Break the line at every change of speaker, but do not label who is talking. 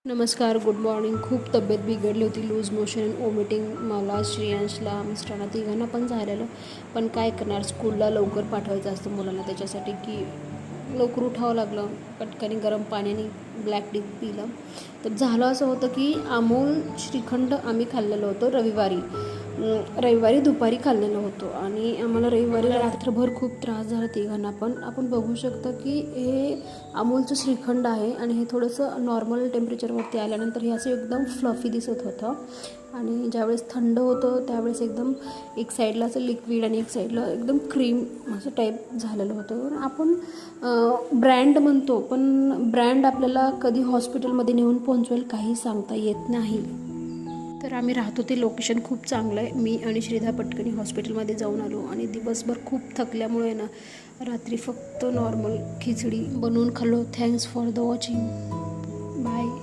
नमस्कार, good morning. खूप तब्येत बिघडली होती, लूज मोशन, वॉमिटिंग. मला, श्रेयांशला, मिस्टरांना तिघांना पण झालेलं. पण काय करणार, स्कूलला लवकर पाठवायचं असतं मुलांना, त्याच्यासाठी की लवकर उठावं लागलं. पटकन गरम पाण्याने ब्लॅक टी पिलं. तर झालं असं होतं की अमूल श्रीखंड आम्ही खाल्लेलं होतं रविवारी दुपारी खाल्लेलं होतं आणि आम्हाला रविवारी रात्रभर खूप त्रास झाला तिघांना पण. आपण बघू शकता की हे अमूलचं श्रीखंड आहे आणि हे थोडंसं नॉर्मल टेम्परेचरवरती आल्यानंतर हे असं एकदम फ्लफी दिसत होतं आणि ज्यावेळेस थंड होतं त्यावेळेस एकदम एक साईडला असं लिक्विड आणि एक साईडला एकदम क्रीम असं टाईप झालेलं होतं. आपण ब्रँड म्हणतो, पण ब्रँड आपल्याला कधी हॉस्पिटलमध्ये नेऊन पोहोचवेल काही सांगता येत नाही. तर आम्ही राहतो ते लोकेशन खूप चांगलं आहे. मी आणि श्रीधा पटकनी हॉस्पिटलमध्ये जाऊन आलो आणि दिवसभर खूप थकल्यामुळे ना रात्री फक्त नॉर्मल खिचडी बनवून खाल्लो. Thanks for the watching. Bye.